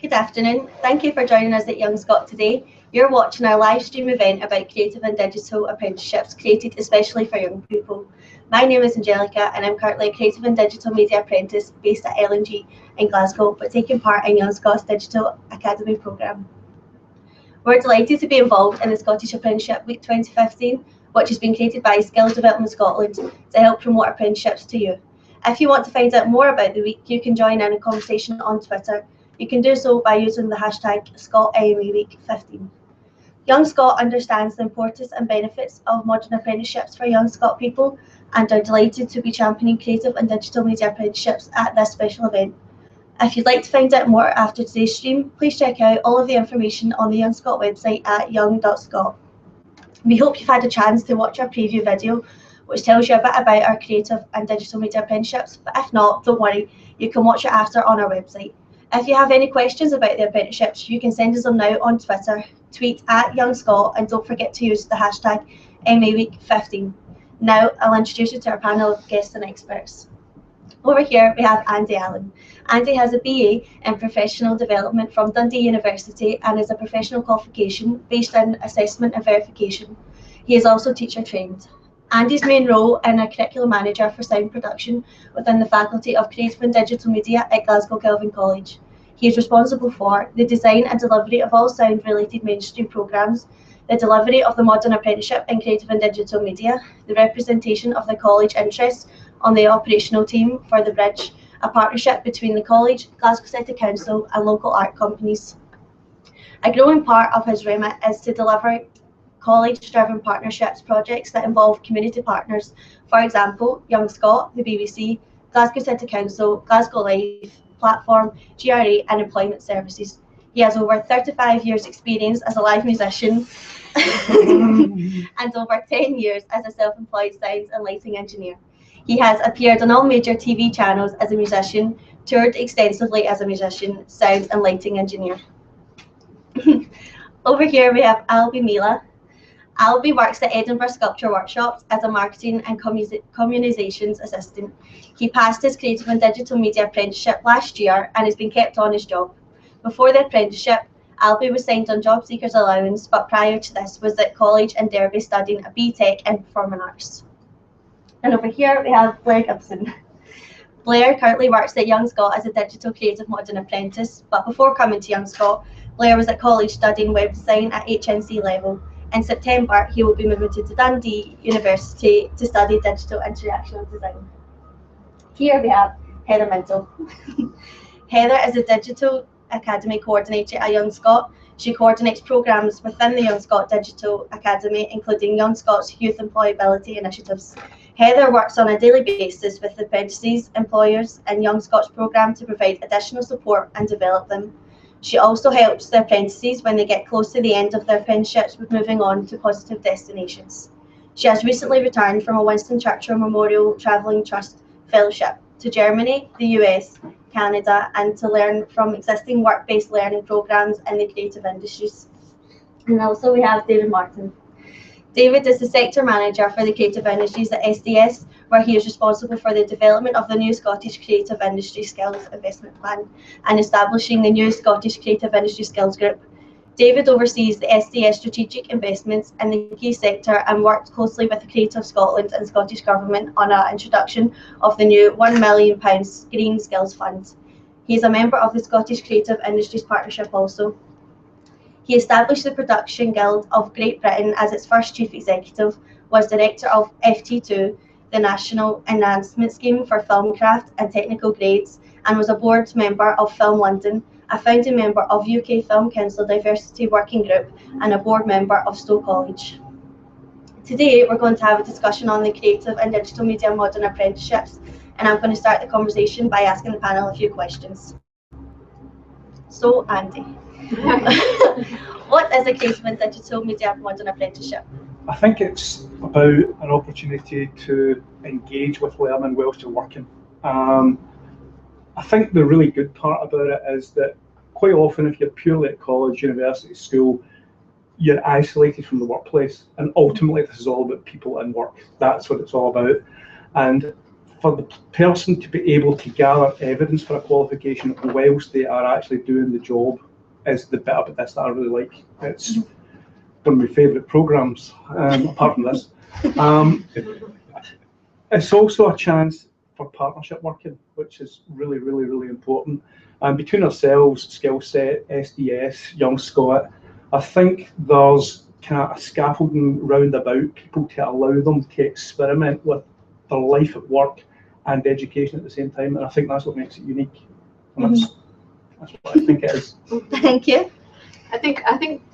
Good afternoon. Thank you for joining us at Young Scot today. You're watching our live stream event about creative and digital apprenticeships created especially for young people. My name is Angelica and I'm currently a creative and digital media apprentice based at LNG in Glasgow, but taking part in Young Scot's Digital Academy programme. We're delighted to be involved in the Scottish Apprenticeship Week 2015, which has been created by Skills Development Scotland to help promote apprenticeships to you. If you want to find out more about the week, you can join in a conversation on Twitter. You can do so by using the hashtag ScotAMEWeek15. Young Scot understands the importance and benefits of modern apprenticeships for young Scot people and are delighted to be championing creative and digital media apprenticeships at this special event. If you'd like to find out more after today's stream, please check out all of the information on the Young Scot website at young.scot. We hope you've had a chance to watch our preview video, which tells you a bit about our creative and digital media apprenticeships, but if not, don't worry, you can watch it after on our website. If you have any questions about the apprenticeships, you can send us them now on Twitter, tweet at Young Scot, and don't forget to use the hashtag MAWeek15. Now I'll introduce you to our panel of guests and experts. Over here we have Andy Allen. Andy has a BA in Professional Development from Dundee University and is a professional qualification based in Assessment and Verification. He is also teacher trained. Andy's main role is a curriculum manager for sound production within the Faculty of Creative and Digital Media at Glasgow Kelvin College. He is responsible for the design and delivery of all sound-related mainstream programmes, the delivery of the Modern Apprenticeship in Creative and Digital Media, the representation of the college interests on the operational team for the Bridge, a partnership between the college, Glasgow City Council and local art companies. A growing part of his remit is to deliver college-driven partnerships projects that involve community partners, for example, Young Scot, the BBC, Glasgow City Council, Glasgow Life, Platform, GRA and Employment Services. He has over 35 years experience as a live musician and over 10 years as a self-employed sound and lighting engineer. He has appeared on all major TV channels as a musician, toured extensively as a musician, sound and lighting engineer. Over here we have Albie Mila. Albie works at Edinburgh Sculpture Workshops as a marketing and communications assistant. He passed his creative and digital media apprenticeship last year and has been kept on his job. Before the apprenticeship, Albie was signed on job seekers allowance, but prior to this was at college in Derby studying a BTEC in performing arts. And over here we have Blair Gibson. Blair currently works at Young Scot as a digital creative modern apprentice, but before coming to Young Scot, Blair was at college studying web design at HNC level. In September, he will be moving to Dundee University to study digital interactional design. Here we have Heather Minto. Heather is a digital academy coordinator at Young Scot. She coordinates programmes within the Young Scot Digital Academy, including Young Scot's youth employability initiatives. Heather works on a daily basis with apprentices, employers and Young Scot's programme to provide additional support and develop them. She also helps the apprentices when they get close to the end of their apprenticeships with moving on to positive destinations. She has recently returned from a Winston Churchill Memorial Travelling Trust Fellowship to Germany, the US, Canada, and to learn from existing work-based learning programmes in the creative industries. And also we have David Martin. David is the sector manager for the creative industries at SDS, where he is responsible for the development of the new Scottish Creative Industry Skills Investment Plan and establishing the new Scottish Creative Industry Skills Group. David oversees the SDS strategic investments in the key sector and worked closely with Creative Scotland and Scottish Government on an introduction of the new £1 million Green Skills Fund. He is a member of the Scottish Creative Industries Partnership also. He established the Production Guild of Great Britain as its first chief executive, was director of FT2, the National Enhancement Scheme for Filmcraft and Technical Grades, and was a board member of Film London, a founding member of UK Film Council Diversity Working Group, and a board member of Stowe College. Today we're going to have a discussion on the creative and digital media modern apprenticeships, and I'm going to start the conversation by asking the panel a few questions. So, Andy. What is a creative and digital media modern apprenticeship? I think it's about an opportunity to engage with learning whilst you're working. I think the really good part about it is that quite often if you're purely at college, university, school, you're isolated from the workplace, and ultimately this is all about people and work. That's what it's all about. And for the person to be able to gather evidence for a qualification whilst they are actually doing the job is the bit about this that I really like. It's one of my favourite programmes, apart from this. It's also a chance for partnership working, which is really, really, really important. Between ourselves, skill set, SDS, Young Scot, I think there's kind of a scaffolding round about people to allow them to experiment with their life at work and education at the same time, and I think that's what makes it unique. And that's what I think it is. Thank you. I think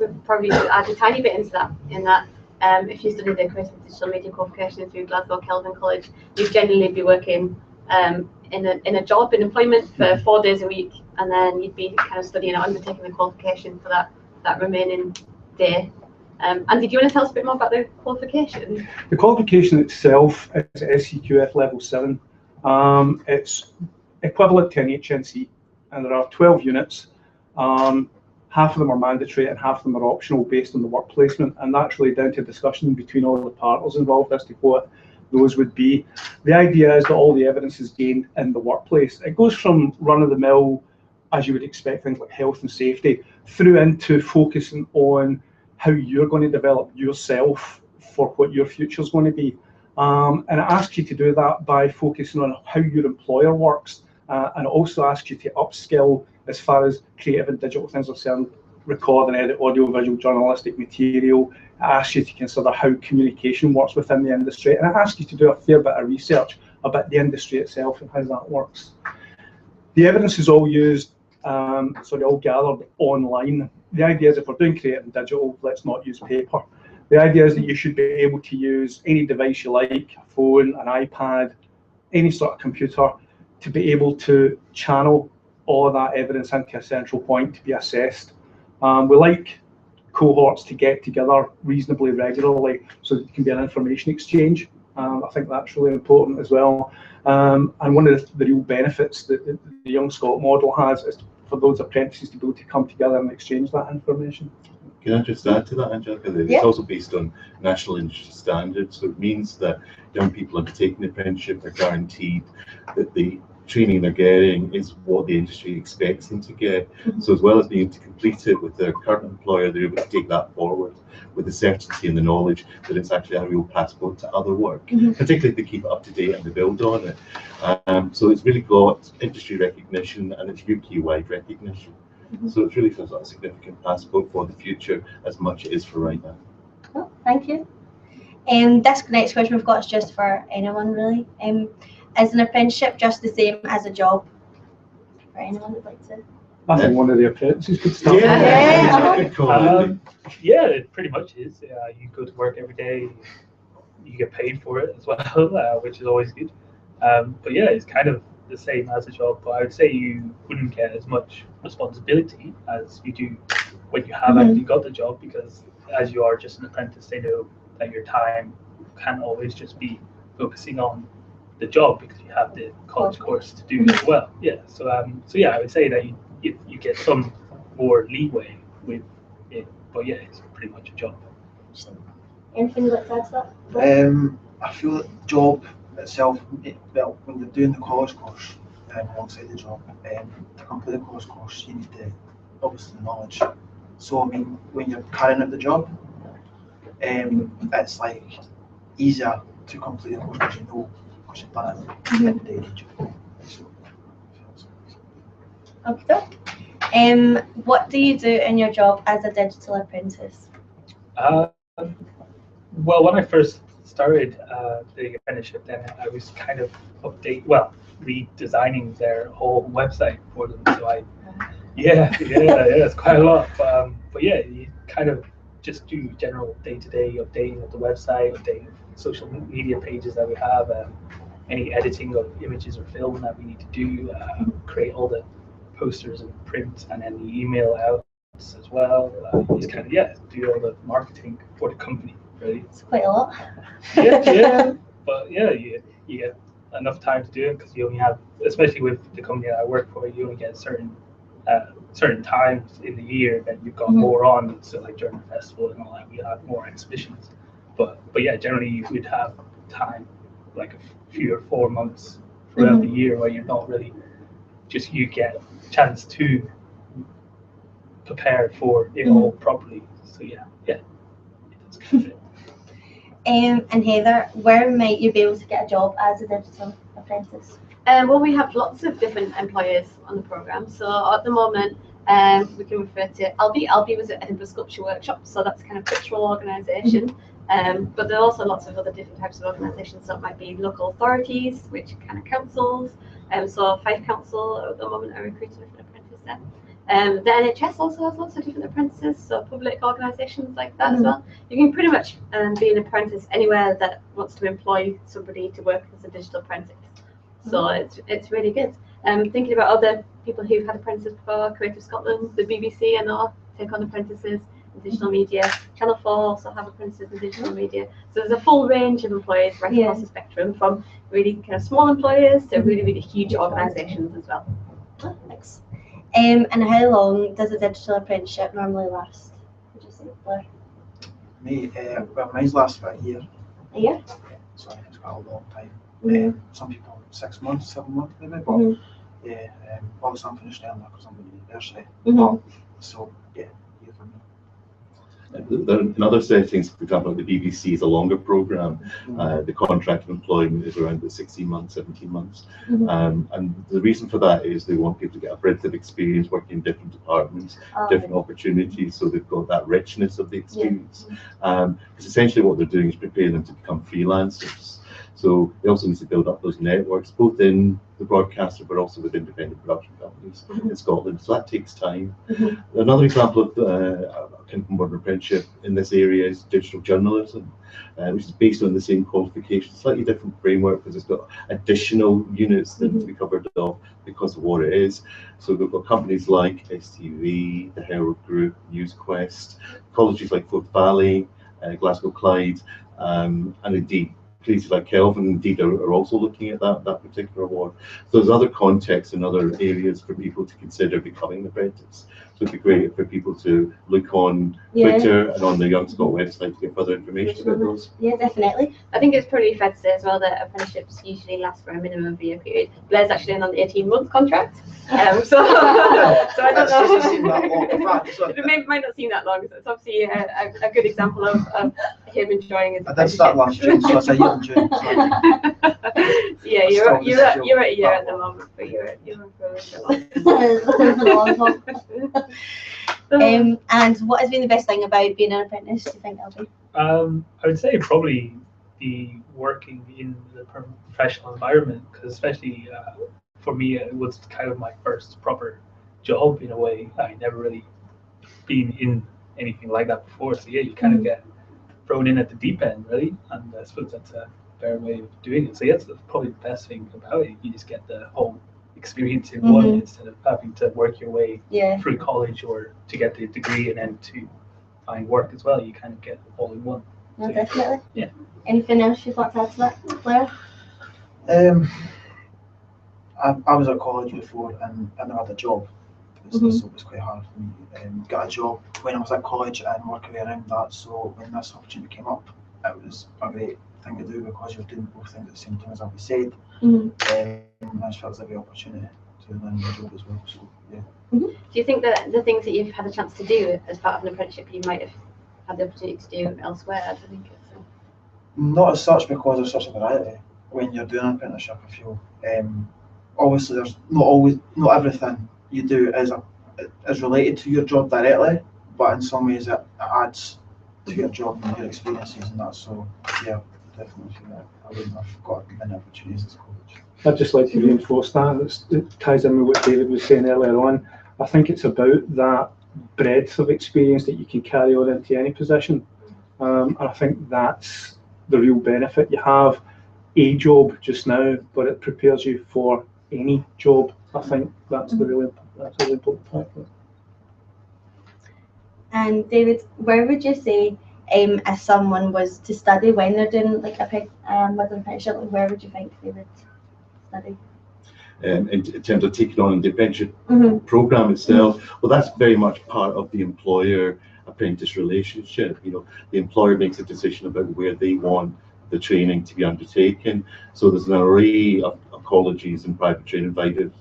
we probably should add a tiny bit into that. In that, if you study the Creative and Digital Media qualification through Glasgow Kelvin College, you'd generally be working in a job, in employment for 4 days a week, and then you'd be kind of studying or undertaking the qualification for that remaining day. Andy, do you want to tell us a bit more about the qualification? The qualification itself is SCQF level 7. It's equivalent to an HNC, and there are 12 units. Half of them are mandatory and half of them are optional based on the work placement, and that's really down to discussion between all the partners involved as to what those would be. The idea is that all the evidence is gained in the workplace. It goes from run-of-the-mill, as you would expect, things like health and safety, through into focusing on how you're going to develop yourself for what your future is going to be. And it asks you to do that by focusing on how your employer works, and it also asks you to upskill as far as creative and digital things are concerned, record and edit audio, visual, journalistic material. It asks you to consider how communication works within the industry, and it asks you to do a fair bit of research about the industry itself and how that works. The evidence is all used, all gathered online. The idea is if we're doing creative and digital, let's not use paper. The idea is that you should be able to use any device you like, a phone, an iPad, any sort of computer, to be able to channel all of that evidence into a central point to be assessed. We like cohorts to get together reasonably regularly so that it can be an information exchange. I think that's really important as well. And one of the real benefits that the Young Scot model has is for those apprentices to be able to come together and exchange that information. Can I just add to that, Angelica? That it's also based on national industry standards, so it means that young people undertaking the apprenticeship are guaranteed that the training they're getting is what the industry expects them to get. So as well as being able to complete it with their current employer, they're able to take that forward with the certainty and the knowledge that it's actually a real passport to other work, particularly if they keep it up to date and they build on it. So it's really got industry recognition and it's UK-wide recognition. So it really feels like a significant passport for the future as much as it is for right now. Oh, thank you. This next question we've got is just for anyone really. Is an apprenticeship just the same as a job? For anyone who'd like to? I think one of the apprentices could start. Yeah, it pretty much is. You go to work every day, you get paid for it as well, which is always good. But yeah, it's kind of the same as a job, but I would say you wouldn't get as much responsibility as you do when you have actually got the job, because as you are just an apprentice, they know that your time can't always just be focusing on the job because you have the college course to do as well. Yeah, so yeah, I would say that you get some more leeway with it, but yeah, it's pretty much a job. Anything you'd like to add to that? I feel that the job itself, well, when you're doing the college course alongside the job, to complete the college course, you need obviously the knowledge. So I mean, when you're carrying out the job, it's like easier to complete the course because you know, because you've done it at the age. Okay. What do you do in your job as a digital apprentice? Well, when I first started the apprenticeship, then I was kind of redesigning their whole website for them. So it's quite a lot. But yeah, you kind of just do general day-to-day updating of the website, updating social media pages that we have, any editing of images or film that we need to do, create all the posters and print, and then the email outs as well. Just kind of do all the marketing for the company. Really, it's quite a lot. Yeah, but yeah, you get enough time to do it because you only have, especially with the company that I work for, you only get certain times in the year that you've got more on. So like during the festival and all that, we have more exhibitions. But yeah, generally you would have time, like 3 or 4 months throughout the year where you're not really you get a chance to prepare for it all properly. So yeah, that's kind of it. And Heather, where might you be able to get a job as a digital apprentice? Well, we have lots of different employers on the programme. So at the moment, we can refer to Albie. Albie was at Edinburgh Sculpture Workshop, so that's kind of cultural organisation. But there are also lots of other different types of organisations. So it might be local authorities, which kind of councils. So Fife Council at the moment are recruiting for an apprentice there. The NHS also has lots of different apprentices, so public organisations like that as well. You can pretty much be an apprentice anywhere that wants to employ somebody to work as a digital apprentice. So it's really good. Thinking about other people who've had apprentices before, Creative Scotland, the BBC and all take on apprentices in digital media. Channel 4 also have apprentices in digital media. So there's a full range of employers right across the spectrum, from really kind of small employers to really, really huge organisations as well. Oh, thanks. And how long does a digital apprenticeship normally last? Would you say, Blair? Me, well, mine's lasts about a year. A year? So I think it's quite a long time. Some people 6 months, 7 months maybe, but obviously I'm finished early because I'm going to university. So yeah, year for me. In other settings, for example, the BBC is a longer programme. The contract of employment is around 16 months, 17 months. And the reason for that is they want people to get a breadth of experience working in different departments, different opportunities, so they've got that richness of the experience. Because essentially what they're doing is preparing them to become freelancers. So they also need to build up those networks, both in the broadcaster, but also with independent production companies in Scotland. So that takes time. Another example of kind of modern apprenticeship in this area is digital journalism, which is based on the same qualification, slightly different framework because it's got additional units that need to be covered off because of what it is. So we've got companies like STV, the Herald Group, NewsQuest, colleges like Forth Valley, Glasgow Clyde, and indeed places like Kelvin indeed are also looking at that particular award. So there's other contexts and other areas for people to consider becoming an apprentice. So it'd be great for people to look on Twitter and on the Young Scot website to get further information about those. Yeah, definitely. I think it's pretty fair to say as well that apprenticeships usually last for a minimum of a year period. Blair's actually in on the 18-month contract. So I don't know. It might not seem that long. So it's obviously a good example of him enjoying his apprenticeship. I did start last June, so it's a year in June. Yeah, you're at a year at the moment, but you're for a long time. And what has been the best thing about being an apprentice, do you think, Albie? I would say probably the working in the professional environment, because especially for me, it was kind of my first proper job in a way. I never really been in anything like that before, so yeah, you kind of get thrown in at the deep end, really, and I suppose that's a fair way of doing it. So yeah, that's probably the best thing about it. You just get the whole experience in one instead of having to work your way through college or to get the degree and then to find work as well. You kind of get all in one. No, So, definitely. Yeah. Anything else you'd like to add to that, Blair? I was at college before and I never had a job. So it was quite hard for me. Got a job when I was at college and working around that. So when this opportunity came up, it was a great thing to do because you're doing both things at the same time, as I've said. I just felt it was a great opportunity to learn the job as well. So yeah. Do you think that the things that you've had a chance to do as part of an apprenticeship you might have had the opportunity to do elsewhere? I think it's not as such, because there's such a variety when you're doing an apprenticeship. I feel obviously there's not everything you do is related to your job directly, but in some ways it adds to your job and your experiences and that. So yeah, definitely feel that I wouldn't have got many opportunities at college. I'd just like to reinforce that. It ties in with what David was saying earlier on. I think it's about that breadth of experience that you can carry on into any position. And I think that's the real benefit. You have a job just now, but it prepares you for any job. I think that's a really important point. And David, where would you say if someone was to study when they're doing like a modern apprenticeship, where would you think they would study? In terms of taking on the apprenticeship program itself, well, that's very much part of the employer-apprentice relationship. You know, the employer makes a decision about where they want the training to be undertaken. So there's an array of colleges and private training providers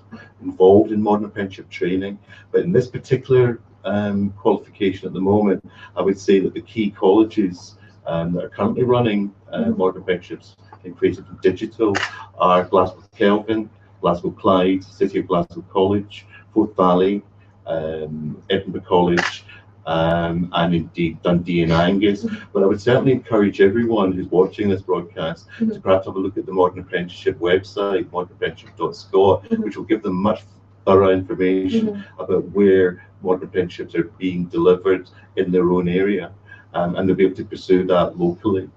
involved in modern apprenticeship training. But in this particular qualification at the moment, I would say that the key colleges that are currently running modern apprenticeships in Creative and Digital are Glasgow Kelvin, Glasgow Clyde, City of Glasgow College, Forth Valley, Edinburgh College, and indeed Dundee and Angus. But I would certainly encourage everyone who's watching this broadcast to perhaps have a look at the Modern Apprenticeship website, modernapprenticeship.scot, which will give them much thorough information about where modern apprenticeships are being delivered in their own area, and they'll be able to pursue that locally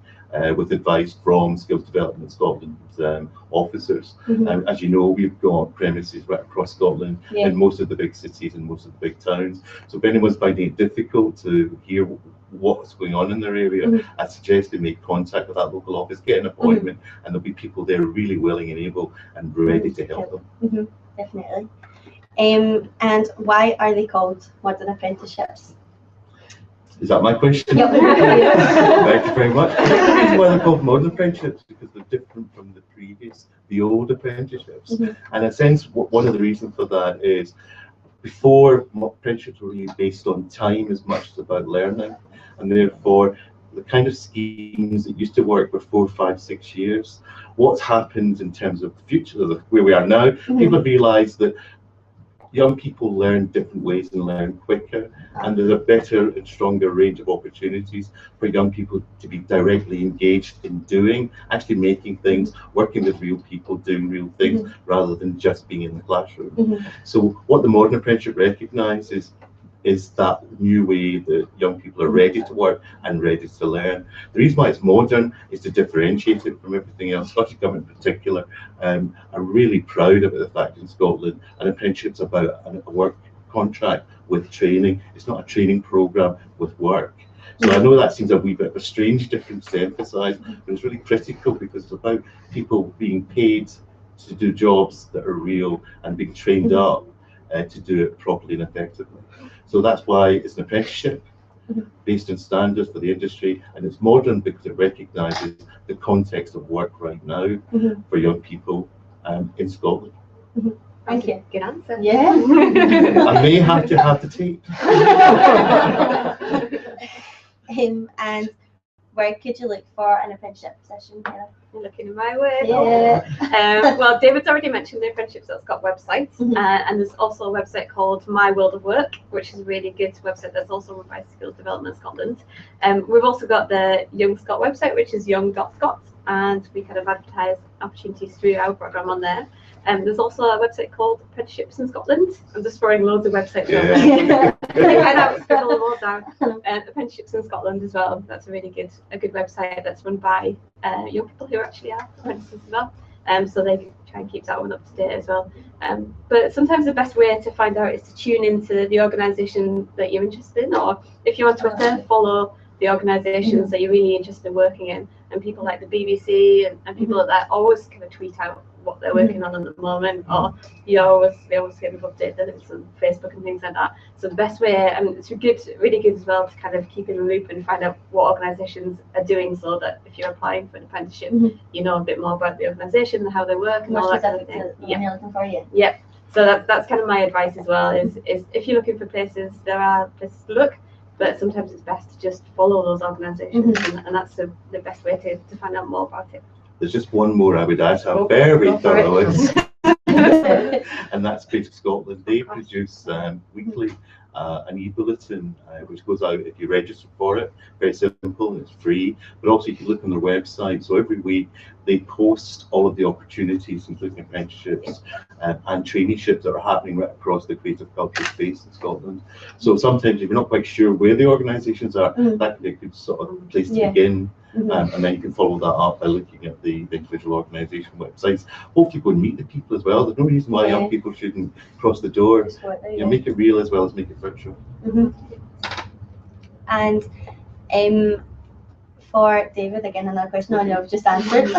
with advice from Skills Development Scotland's officers. As you know, we've got premises right across Scotland in most of the big cities and most of the big towns. So if anyone's finding it difficult to hear what's going on in their area, I suggest they make contact with that local office, get an appointment, and there'll be people there really willing and able and ready to help them. Definitely. And why are they called modern apprenticeships? Is that my question? Yep. Thank you very much. The reason why they're called modern apprenticeships is because they're different from the old apprenticeships. And in a sense, one of the reasons for that is before, apprenticeships were really based on time as much as about learning, and therefore the kind of schemes that used to work were 4, 5, 6 years. What's happened in terms of the future, where we are now, people have realised that young people learn different ways and learn quicker, and there's a better and stronger range of opportunities for young people to be directly engaged in doing, actually making things, working with real people, doing real things, rather than just being in the classroom. So what the modern apprenticeship recognises is that new way that young people are ready to work and ready to learn. The reason why it's modern is to differentiate it from everything else. Scottish Government in particular are really proud about the fact in Scotland an apprenticeship's about a work contract with training. It's not a training programme with work. So I know that seems a wee bit of a strange difference to emphasise, but it's really critical because it's about people being paid to do jobs that are real and being trained up to do it properly and effectively. So that's why it's an apprenticeship based on standards for the industry, and it's modern because it recognises the context of work right now for young people in Scotland. Thank you. Good answer. Yeah. I may have to have the tape. And where could you look for an apprenticeship position? You're looking in my way. Yeah. Well, David's already mentioned the Apprenticeships at Scot website, and there's also a website called My World of Work, which is a really good website that's also run by Skills Development Scotland. We've also got the Young Scot website, which is young.scot, and we kind of advertise opportunities through our programme on there. There's also a website called Apprenticeships in Scotland. I'm just throwing loads of websites on there. I know, scribble them all down. Apprenticeships in Scotland as well. That's a good website that's run by young people who actually are apprentices as well. So they try and keep that one up to date as well. But sometimes the best way to find out is to tune into the organisation that you're interested in, or if you're on Twitter, follow the organisations that you're really interested in working in. And people like the BBC and people like that always kind of tweet out what they're working on at the moment, or they always get updated on Facebook and things like that. So the best way, and it's really good as well to kind of keep in the loop and find out what organisations are doing, so that if you're applying for an apprenticeship, you know a bit more about the organisation and how they work and all that kind of thing. Yeah. So that's kind of my advice as well. Is if you're looking for places, there are places to look, but sometimes it's best to just follow those organisations, and that's the best way to find out more about it. There's just one more I would add. I'm very thorough, and that's Creative Scotland. They produce weekly an e-bulletin which goes out if you register for it. Very simple and it's free, but also you can look on their website. So every week they post all of the opportunities, including apprenticeships and traineeships that are happening right across the creative culture space in Scotland. So sometimes if you're not quite sure where the organisations are, that can be a good sort of place to begin. And then you can follow that up by looking at the individual organisation websites. Hopefully go and meet the people as well. There's no reason why young people shouldn't cross the door. You make it real as well as make it virtual. And for David, again, another question I know I've just answered.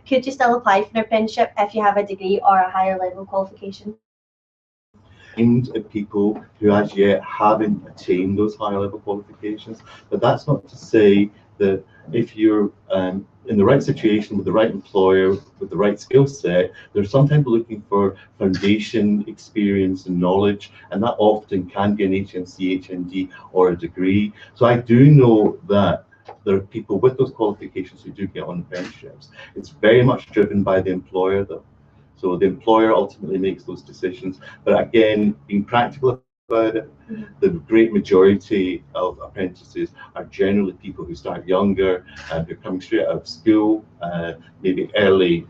Could you still apply for an apprenticeship if you have a degree or a higher level qualification? Aimed at people who as yet haven't attained those higher level qualifications, but that's not to say that if you're in the right situation with the right employer, with the right skill set, they're sometimes looking for foundation experience and knowledge, and that often can be an HNC, HND, or a degree. So I do know that there are people with those qualifications who do get on apprenticeships. It's very much driven by the employer, though. So the employer ultimately makes those decisions. But again, being practical about it, the great majority of apprentices are generally people who start younger and who are coming straight out of school, maybe early,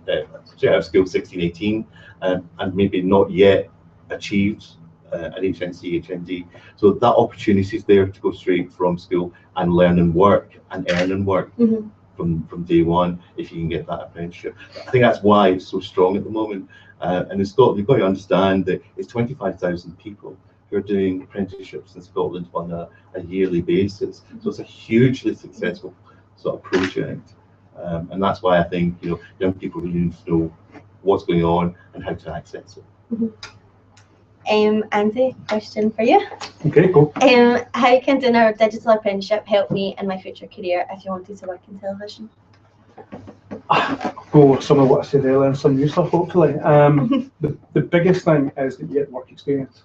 straight out of school, 16, 18, and maybe not yet achieved an HNC, HND. So that opportunity is there to go straight from school and learn and work and earn and work from day one if you can get that apprenticeship. I think that's why it's so strong at the moment. And in Scotland, you've got to understand that it's 25,000 people who are doing apprenticeships in Scotland on a yearly basis. So it's a hugely successful sort of project. And that's why I think, you know, young people really need to know what's going on and how to access it. Andy, question for you. Okay, go. How can doing a digital apprenticeship help me in my future career if you wanted to work in television? Go with some of what I said earlier and some new stuff, hopefully. The biggest thing is that you get work experience.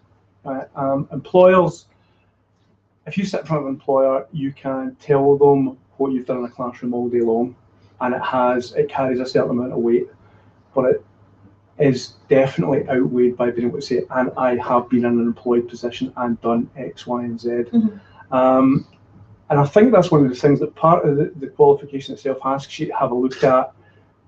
Employers, if you sit in front of an employer, you can tell them what you've done in a classroom all day long, and it carries a certain amount of weight, but it is definitely outweighed by being able to say, and I have been in an employed position and done X, Y, and Z. And I think that's one of the things that part of the qualification itself asks you to have a look at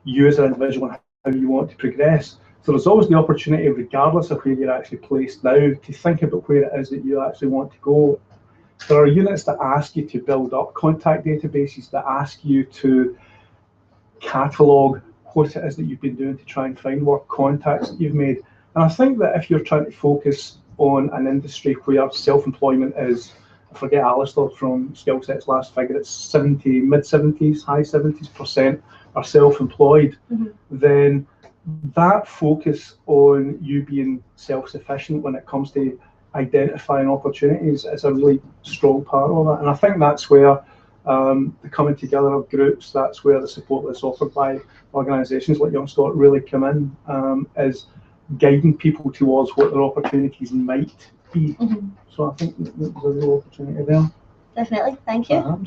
you as an individual and how you want to progress. So there's always the opportunity, regardless of where you're actually placed now, to think about where it is that you actually want to go. There are units that ask you to build up contact databases, that ask you to catalogue what it is that you've been doing to try and find work, contacts that you've made. And I think that if you're trying to focus on an industry where self-employment is, I forget Alistair from Skillset's last figure, it's mid-70s, high 70s% are self-employed, then that focus on you being self-sufficient when it comes to identifying opportunities is a really strong part of it. And I think that's where the coming together of groups, that's where the support that's offered by organisations like Young Scot really come in, is guiding people towards what their opportunities might be. So I think there's a real opportunity there. Definitely, thank you.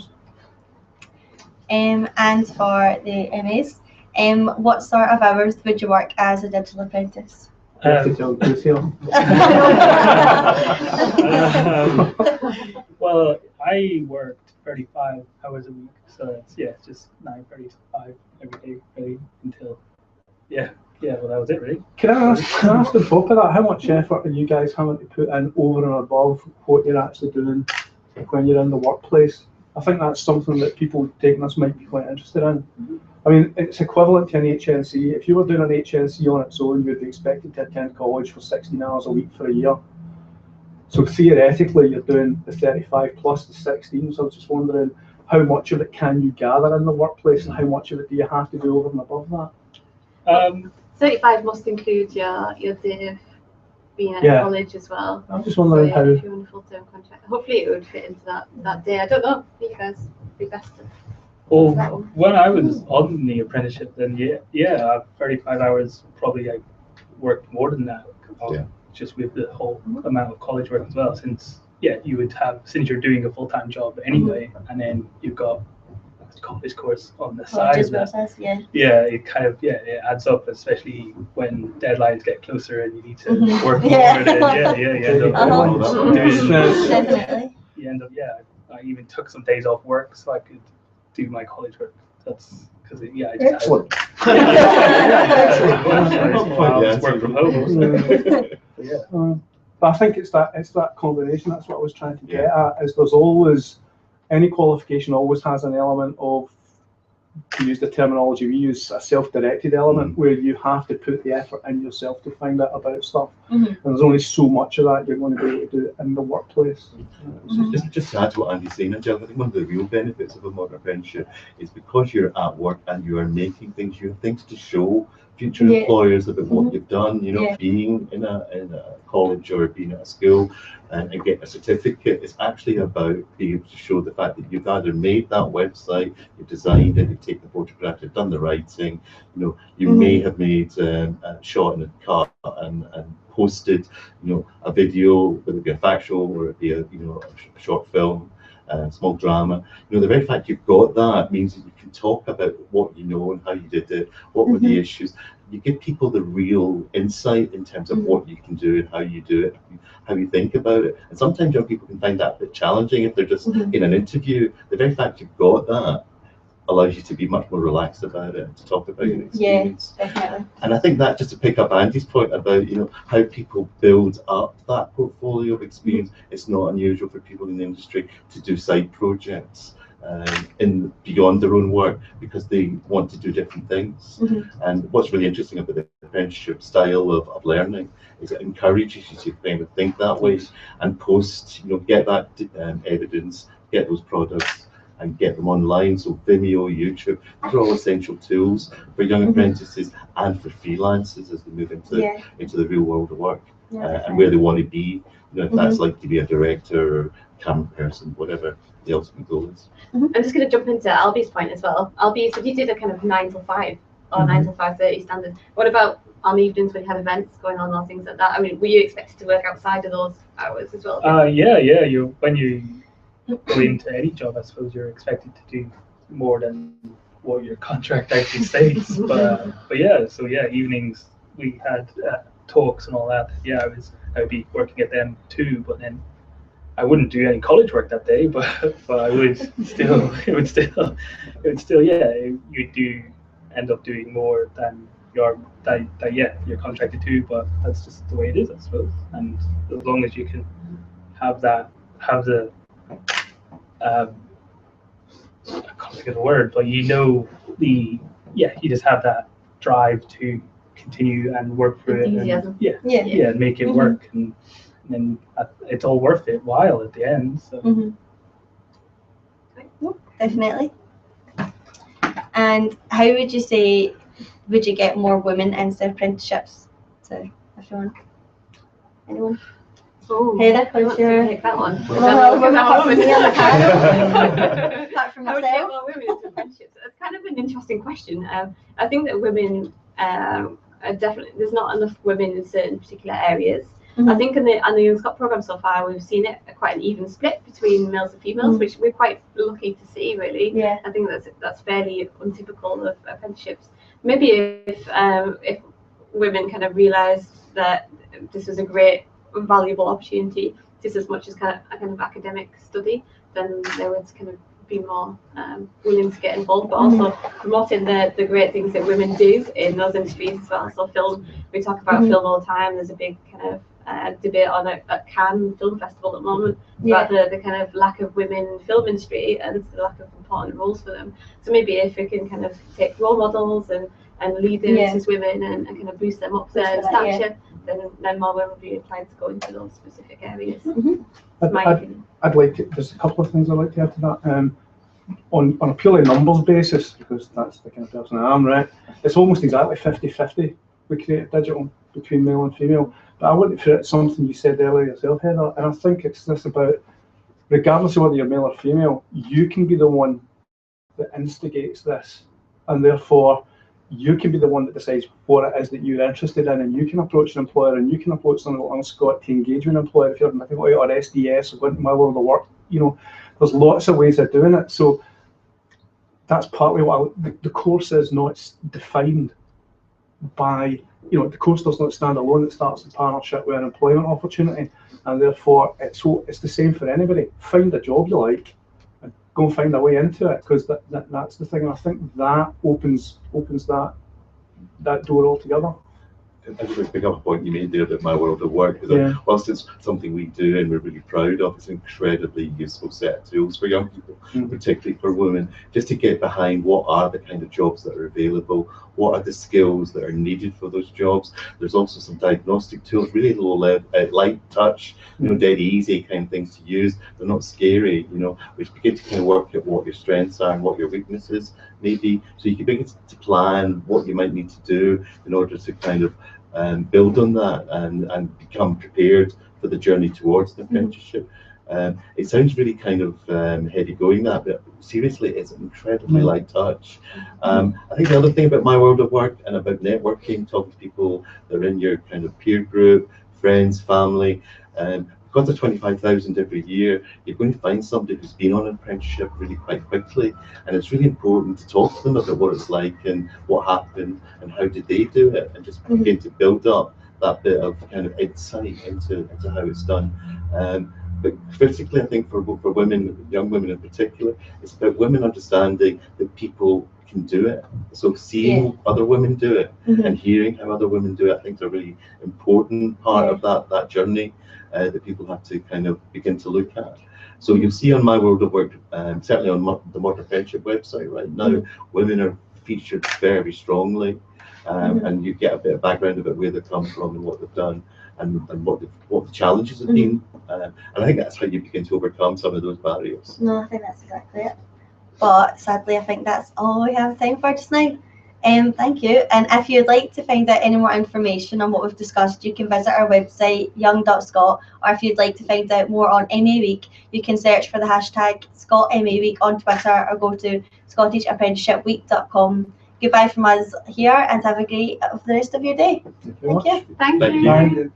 And for the MAs, what sort of hours would you work as a digital apprentice? Well, I worked 35 hours a week, so it's just 9:35 every day, really, until well, that was it, really. Can I ask on top of that, how much effort are you guys having to put in over and above what you're actually doing when you're in the workplace? I think that's something that people taking this might be quite interested in. I mean, it's equivalent to an HNC. If you were doing an HNC on its own, you'd be expected to attend college for 16 hours a week for a year. So theoretically, you're doing the 35 plus the 16. So I was just wondering, how much of it can you gather in the workplace, and how much of it do you have to do over and above that? 35 must include your day of being at college as well. I'm just wondering how. If you're on a full-term contract, hopefully it would fit into that day. I don't know. I think you guys would be best to. Well, when I was on the apprenticeship, then 35 hours probably I worked more than that. Just with the whole amount of college work as well. Since you're doing a full-time job anyway, and then you've got this course on the side. It kind of it adds up, especially when deadlines get closer and you need to work more. And you end up Definitely. You end up I even took some days off work so I could do my college work. That's because I just excellent. Work from home. But I think it's that combination. That's what I was trying to get at. Is there's always any qualification always has an element of, to use the terminology we use, a self-directed element where you have to put the effort in yourself to find out about stuff. And there's only so much of that you're going to be able to do in the workplace. Just to add to what Andy's saying, Angela, I think one of the real benefits of a modern apprenticeship is because you're at work and you are making things, you have things to show future employers about what you've done, you know, Yeah. being in a college or being at a school and get a certificate. It's actually about being able to show the fact that you've either made that website, you've designed it, you've taken the photograph, you've done the writing, you know, you may have made a shot in a cut and posted, you know, a video, whether it be a factual or it be a, you know, a short film, small drama. You know, the very fact you've got that means that you can talk about what you know and how you did it, what were the issues. You give people the real insight in terms of what you can do and how you do it, how you think about it. And sometimes young people can find that a bit challenging if they're just in an interview. The very fact you've got that allows you to be much more relaxed about it and to talk about your experience. Yeah, definitely. And I think that, just to pick up Andy's point about, you know, how people build up that portfolio of experience, it's not unusual for people in the industry to do side projects in beyond their own work because they want to do different things. And what's really interesting about the apprenticeship style of learning is it encourages you to kind of think that way and post, you know, get that evidence, get those products and get them online. So Vimeo, YouTube, these are all essential tools for young apprentices and for freelancers as they move into the real world of work and where they want to be. You know, if that's like to be a director or camera person, whatever the ultimate goal is. I'm just going to jump into Albie's point as well. Albie, so you did a kind of 9 till 5 or 9 till 5:30 standard. What about on the evenings when you had events going on or things like that? I mean, were you expected to work outside of those hours as well? Yeah. When you go into any job, I suppose you're expected to do more than what your contract actually states. but yeah, so yeah, evenings we had talks and all that. Yeah, I'd be working at them too, but then I wouldn't do any college work that day, but I would still, it would still, yeah, you do end up doing more than you're contracted to, but that's just the way it is, I suppose. And as long as you can have the I can't think of the word, but you know you just have that drive to continue and work for it, and make it work, and then it's all worth it while at the end. So definitely. And how would you say would you get more women into apprenticeships? So anyone? Oh, Heather, what's your take that one? Apart from How would you get myself. more women into apprenticeships? It's kind of an interesting question. I think that women are definitely, there's not enough women in certain particular areas. I think in the Scot programme so far, we've seen it quite an even split between males and females, which we're quite lucky to see, really. Yeah. I think that's fairly untypical of apprenticeships. Maybe if women kind of realised that this was a great, valuable opportunity, just as much as kind of academic study, then they would kind of be more willing to get involved, but also promoting the great things that women do in those industries as well. So film, we talk about film all the time. There's a big kind of debate on it at Cannes Film Festival at the moment about the kind of lack of women in the film industry and the lack of important roles for them. So maybe if we can kind of take role models and leaders as women and kind of boost them up their stature, then more women will be inclined to go into those specific areas. I'd like to, there's a couple of things I'd like to add to that. On a purely numbers basis, because that's the kind of person I am, right? It's almost exactly 50-50 with Creative Digital between male and female. But I want to put something you said earlier yourself, Heather, and I think it's this about, regardless of whether you're male or female, you can be the one that instigates this, and therefore you can be the one that decides what it is that you're interested in, and you can approach an employer, and you can approach something like Scot to engage with an employer if you're looking at or SDS or going to my world of work. You know, there's lots of ways of doing it. So that's partly what the course is not defined by, you know, the course does not stand alone. It starts in partnership with an employment opportunity, and therefore it's the same for anybody. Find a job you like and go and find a way into it, because that's the thing. And I think that opens that door altogether. I just pick up a point you made there about My World of Work, because whilst it's something we do and we're really proud of, it's an incredibly useful set of tools for young people, particularly for women, just to get behind what are the kind of jobs that are available, what are the skills that are needed for those jobs. There's also some diagnostic tools, really low level, light touch, dead easy kind of things to use. They're not scary, which begin to kind of work out what your strengths are and what your weaknesses may be, so you can begin to plan what you might need to do in order to kind of build on that and become prepared for the journey towards the apprenticeship. It sounds really kind of heady going, that, but seriously, it's incredibly light touch. I think the other thing about My World of Work and about networking, talking to people that are in your kind of peer group, friends, family, because of 25,000 every year, you're going to find somebody who's been on an apprenticeship really quite quickly, and it's really important to talk to them about what it's like and what happened and how did they do it, and just begin to build up that bit of kind of insight into how it's done. But critically, I think for women, young women in particular, it's about women understanding that people can do it. So seeing other women do it and hearing how other women do it, I think is a really important part of that journey that people have to kind of begin to look at. So you'll see on My World of Work, certainly on the Modern Apprenticeship website right now, women are featured very strongly, and you get a bit of background about where they come from and what they've done, and what the challenges have been. And I think that's how you begin to overcome some of those barriers. No, I think that's exactly it. But sadly, I think that's all we have time for just now. Thank you. And if you'd like to find out any more information on what we've discussed, you can visit our website, young.scot, or if you'd like to find out more on MA Week, you can search for the hashtag ScotMAWeek on Twitter or go to ScottishApprenticeshipWeek.com. Goodbye from us here, and have a great the rest of your day. Thank you. Thank you. Thank you.